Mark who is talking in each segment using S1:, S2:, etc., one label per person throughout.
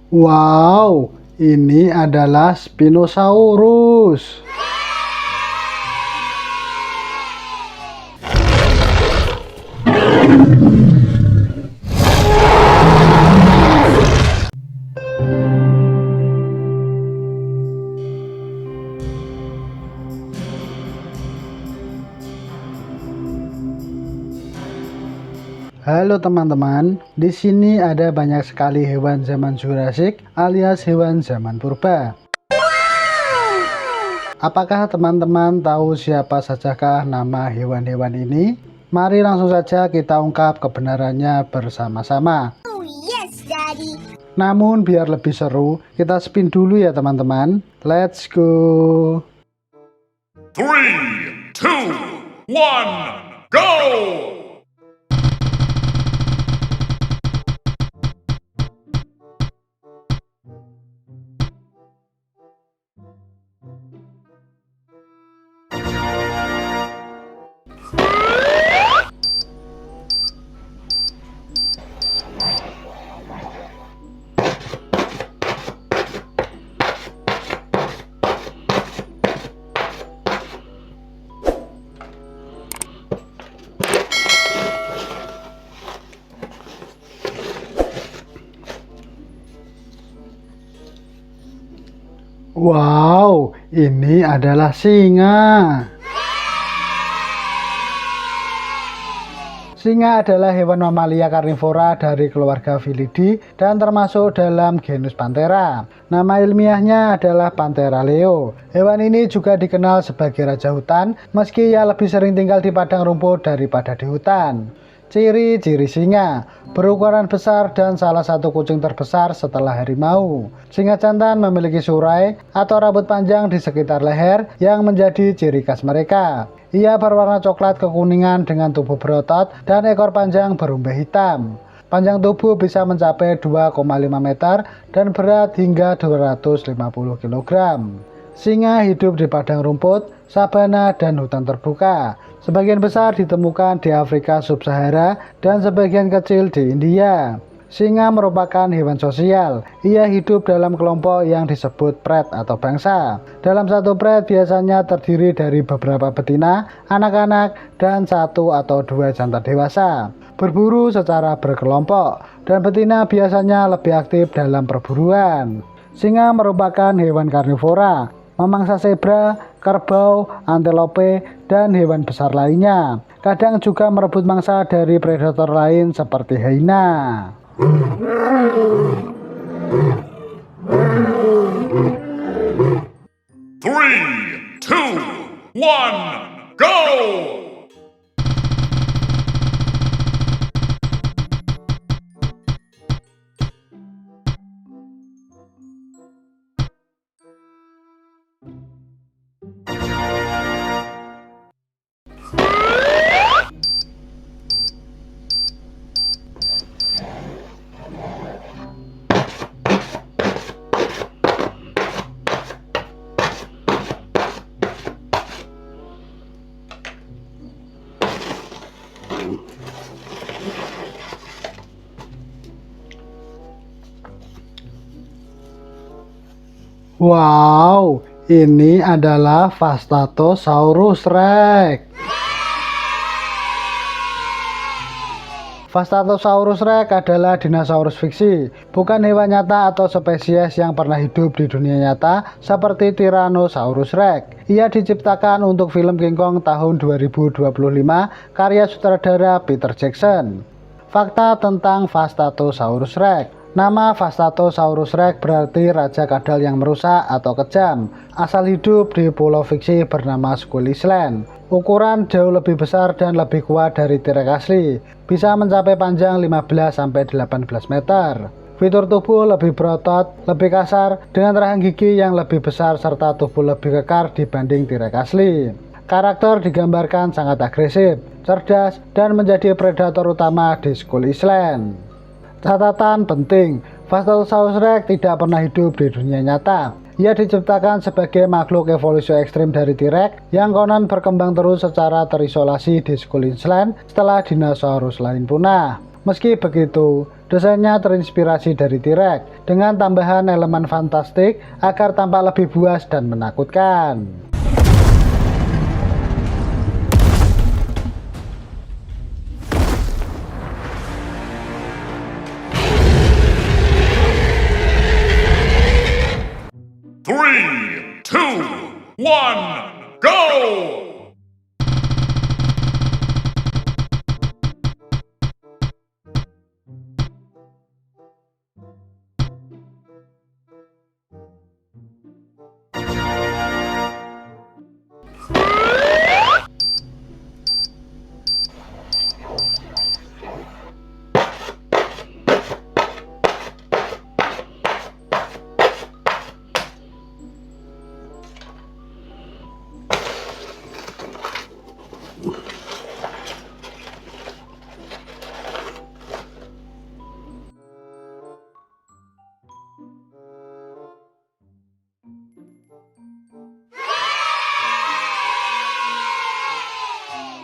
S1: Wow, ini adalah Spinosaurus. Halo teman-teman, di sini ada banyak sekali hewan zaman Jurassic alias hewan zaman purba. Apakah teman-teman tahu siapa sajakah nama hewan-hewan ini? Mari langsung saja kita ungkap kebenarannya bersama-sama.
S2: Oh yes, Daddy.
S1: Namun biar lebih seru, kita spin dulu ya teman-teman. Let's go!
S3: 3, 2, 1, go!
S1: Wow, ini adalah singa. Singa adalah hewan mamalia karnivora dari keluarga Felidae dan termasuk dalam genus Panthera. Nama ilmiahnya adalah Panthera leo. Hewan ini juga dikenal sebagai raja hutan, meski ia lebih sering tinggal di padang rumput daripada di hutan. Ciri-ciri singa, berukuran besar dan salah satu kucing terbesar setelah harimau. Singa jantan memiliki surai atau rambut panjang di sekitar leher yang menjadi ciri khas mereka. Ia berwarna coklat kekuningan dengan tubuh berotot dan ekor panjang berumbai hitam. Panjang tubuh bisa mencapai 2,5 meter dan berat hingga 250 kg. Singa hidup di padang rumput, sabana, dan hutan terbuka. Sebagian besar ditemukan di Afrika Sub-Sahara dan sebagian kecil di India. Singa merupakan hewan sosial. Ia hidup dalam kelompok yang disebut pred atau bangsa. Dalam satu pred biasanya terdiri dari beberapa betina, anak-anak, dan satu atau dua jantan dewasa. Berburu secara berkelompok, dan betina biasanya lebih aktif dalam perburuan. Singa merupakan hewan karnivora, memangsa zebra, kerbau, antelope, dan hewan besar lainnya. Kadang juga merebut mangsa dari predator lain seperti hyena.
S3: 3, 2, 1, go!
S1: Wow, ini adalah Vastatosaurus Rex. Vastatosaurus Rex adalah dinosaurus fiksi, bukan hewan nyata atau spesies yang pernah hidup di dunia nyata seperti Tyrannosaurus Rex. Ia diciptakan untuk film King Kong tahun 2025 karya sutradara Peter Jackson. Fakta tentang Vastatosaurus Rex. Nama Vastatosaurus Rex berarti raja kadal yang merusak atau kejam. Asal hidup di pulau fiksi bernama Skull Island. Ukuran jauh lebih besar dan lebih kuat dari T-Rex asli. Bisa mencapai panjang 15-18 meter. Fitur tubuh lebih berotot, lebih kasar, dengan rahang gigi yang lebih besar serta tubuh lebih kekar dibanding T-Rex asli. Karakter digambarkan sangat agresif, cerdas, dan menjadi predator utama di Skull Island. Catatan penting, Vastatosaurus Rex tidak pernah hidup di dunia nyata. Ia diciptakan sebagai makhluk evolusi ekstrim dari T-Rex yang konon berkembang terus secara terisolasi di Skull Island setelah dinosaurus lain punah. Meski begitu, Desainnya terinspirasi dari T-Rex dengan tambahan elemen fantastik agar tampak lebih buas dan menakutkan.
S3: Three, two, one, go!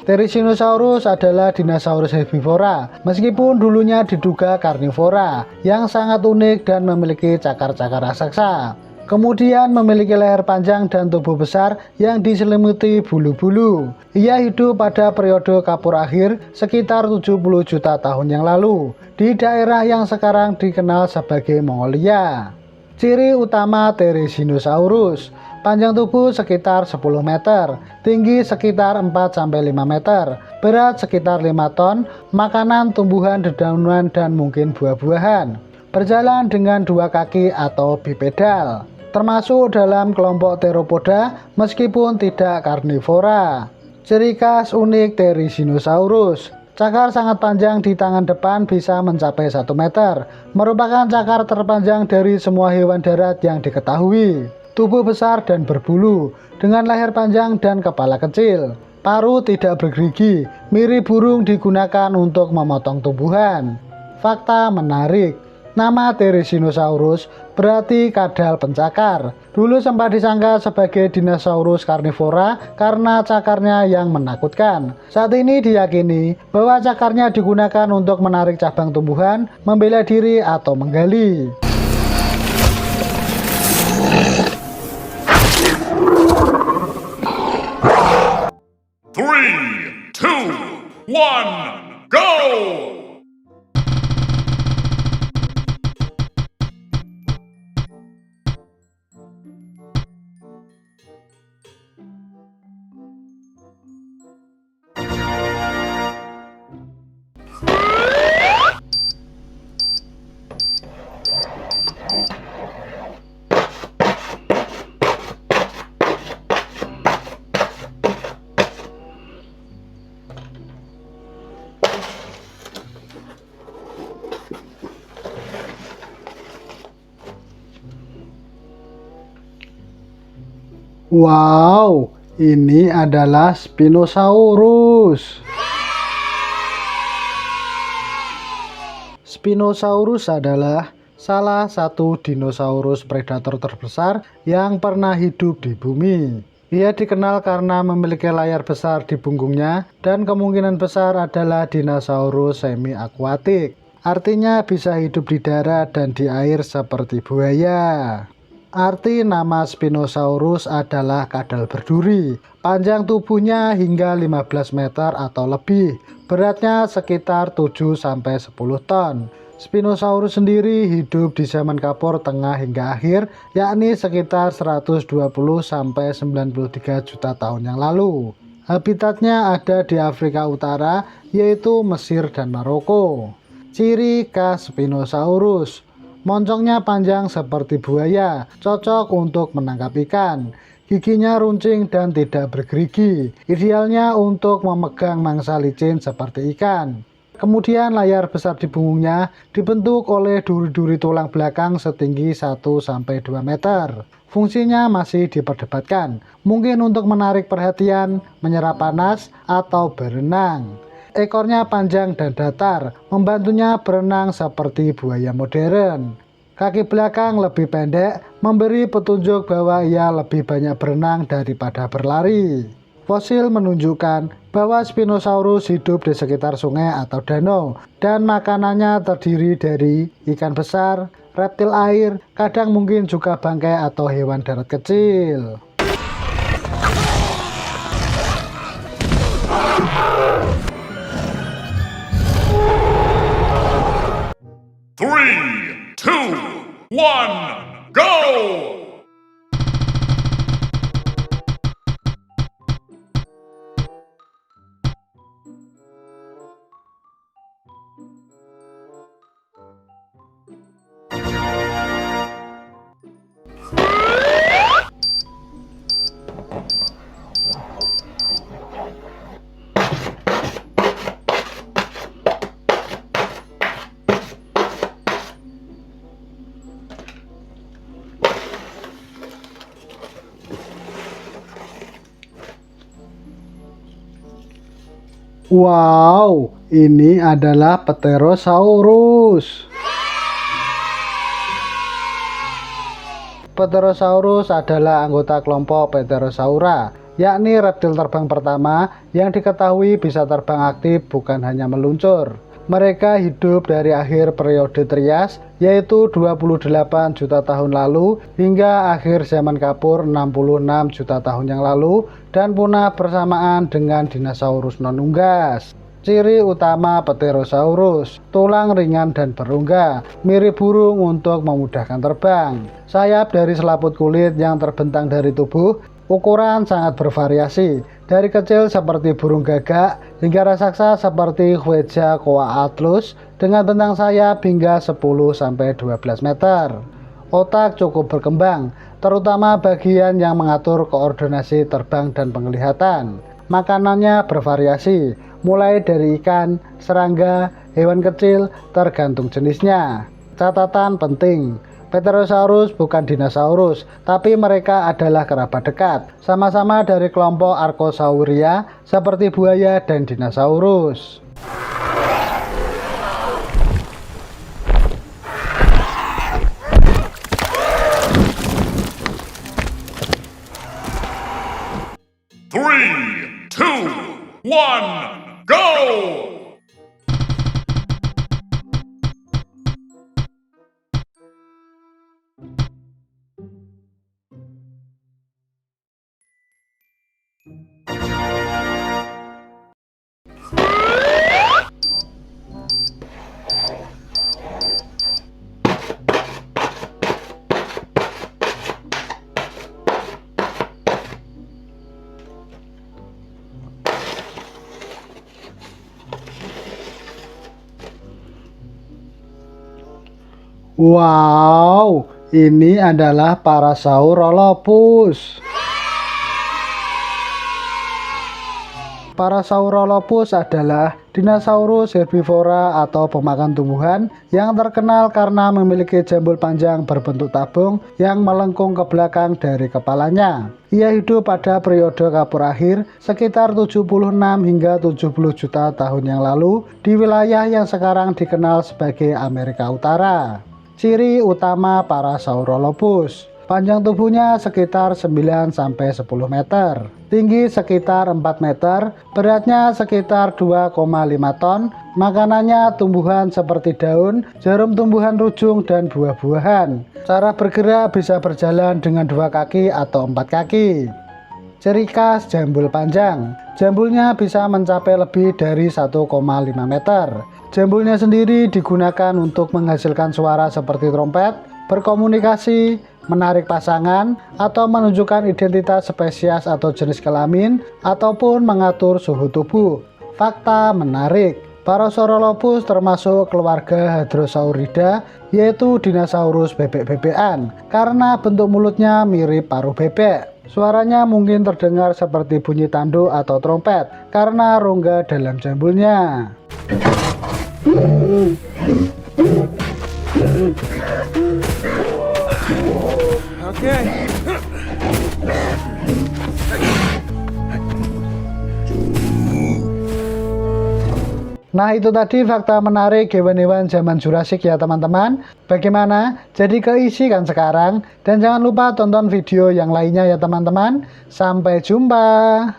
S1: Therizinosaurus adalah dinosaurus herbivora, meskipun dulunya diduga karnivora, yang sangat unik dan memiliki cakar-cakar raksasa. Kemudian memiliki leher panjang dan tubuh besar yang diselimuti bulu-bulu. Ia hidup pada periode Kapur akhir sekitar 70 juta tahun yang lalu, di daerah yang sekarang dikenal sebagai Mongolia. Ciri utama Therizinosaurus: panjang tubuh sekitar 10 meter, tinggi sekitar 4-5 meter, berat sekitar 5 ton, makanan tumbuhan dedaunan dan mungkin buah-buahan. Berjalan dengan 2 kaki atau bipedal, termasuk dalam kelompok Theropoda meskipun tidak karnivora. Ciri khas unik Therizinosaurus: cakar sangat panjang di tangan depan bisa mencapai 1 meter, merupakan cakar terpanjang dari semua hewan darat yang diketahui. Tubuh besar dan berbulu, dengan leher panjang dan kepala kecil. Paruh tidak bergerigi, mirip burung digunakan untuk memotong tumbuhan. Fakta menarik: nama Therizinosaurus berarti kadal pencakar. Dulu sempat disangka sebagai dinosaurus karnivora karena cakarnya yang menakutkan. Saat ini diyakini bahwa cakarnya digunakan untuk menarik cabang tumbuhan, membela diri atau menggali.
S3: Three, two, one, go!
S1: Wow, ini adalah Spinosaurus. Spinosaurus adalah salah satu dinosaurus predator terbesar yang pernah hidup di bumi. Ia dikenal karena memiliki layar besar di punggungnya dan kemungkinan besar adalah dinosaurus semi-akuatik. Artinya bisa hidup di darat dan di air seperti buaya. Arti nama Spinosaurus adalah kadal berduri. Panjang tubuhnya hingga 15 meter atau lebih. Beratnya sekitar 7-10 ton. Spinosaurus sendiri hidup di zaman Kapur tengah hingga akhir, yakni sekitar 120-93 juta tahun yang lalu. Habitatnya ada di Afrika Utara, yaitu Mesir dan Maroko. Ciri khas Spinosaurus: moncongnya panjang seperti buaya, cocok untuk menangkap ikan. Giginya runcing dan tidak bergerigi, idealnya untuk memegang mangsa licin seperti ikan. Kemudian layar besar di punggungnya dibentuk oleh duri-duri tulang belakang setinggi 1-2 meter. Fungsinya masih diperdebatkan, mungkin untuk menarik perhatian, menyerap panas, atau berenang. Ekornya panjang dan datar, membantunya berenang seperti buaya modern. Kaki belakang lebih pendek, memberi petunjuk bahwa ia lebih banyak berenang daripada berlari. Fosil menunjukkan bahwa Spinosaurus hidup di sekitar sungai atau danau dan makanannya terdiri dari ikan besar, reptil air, kadang mungkin juga bangkai atau hewan darat kecil.
S3: Three, two, one, go!
S1: Wow, ini adalah Pterosaurus. Pterosaurus adalah anggota kelompok Pterosaura, yakni reptil terbang pertama yang diketahui bisa terbang aktif bukan hanya meluncur. Mereka hidup dari akhir periode Trias, yaitu 28 juta tahun lalu, hingga akhir zaman kapur 66 juta tahun yang lalu, dan punah bersamaan dengan dinosaurus non-unggas. Ciri utama Pterosaurus, tulang ringan dan berungga, mirip burung untuk memudahkan terbang. Sayap dari selaput kulit yang terbentang dari tubuh, ukuran sangat bervariasi, dari kecil seperti burung gagak hingga raksasa seperti Quetzalcoatlus dengan bentang sayap hingga 10-12 meter. Otak cukup berkembang, terutama bagian yang mengatur koordinasi terbang dan penglihatan. Makanannya bervariasi, mulai dari ikan, serangga, hewan kecil, tergantung jenisnya. Catatan penting, Pterosaurus bukan dinosaurus, tapi mereka adalah kerabat dekat, sama-sama dari kelompok Archosauria seperti buaya dan dinosaurus.
S3: Three, two, one, go!
S1: Wow, ini adalah Parasaurolophus. Parasaurolophus adalah dinosaurus herbivora atau pemakan tumbuhan yang terkenal karena memiliki jambul panjang berbentuk tabung yang melengkung ke belakang dari kepalanya. Ia hidup pada periode kapur akhir sekitar 76 hingga 70 juta tahun yang lalu di wilayah yang sekarang dikenal sebagai Amerika Utara. Ciri utama Parasaurolophus, panjang tubuhnya sekitar 9-10 meter, tinggi sekitar 4 meter, beratnya sekitar 2,5 ton, makanannya tumbuhan seperti daun, jarum tumbuhan rujung, dan buah-buahan. Cara bergerak bisa berjalan dengan 2 kaki atau 4 kaki. Ciri khas jambul panjang, jambulnya bisa mencapai lebih dari 1,5 meter. Jambulnya sendiri digunakan untuk menghasilkan suara seperti trompet, berkomunikasi, menarik pasangan, atau menunjukkan identitas spesies atau jenis kelamin, ataupun mengatur suhu tubuh. Fakta menarik, Parasaurolophus termasuk keluarga Hadrosaurida, yaitu dinosaurus bebek-bebekan, karena bentuk mulutnya mirip paruh bebek. Suaranya mungkin terdengar seperti bunyi tanduk atau trompet, karena rongga dalam jambulnya. Nah, itu tadi fakta menarik hewan-hewan zaman Jurassic ya teman-teman. Bagaimana? Jadi keisi kan sekarang? Dan jangan lupa tonton video yang lainnya ya teman-teman. Sampai jumpa.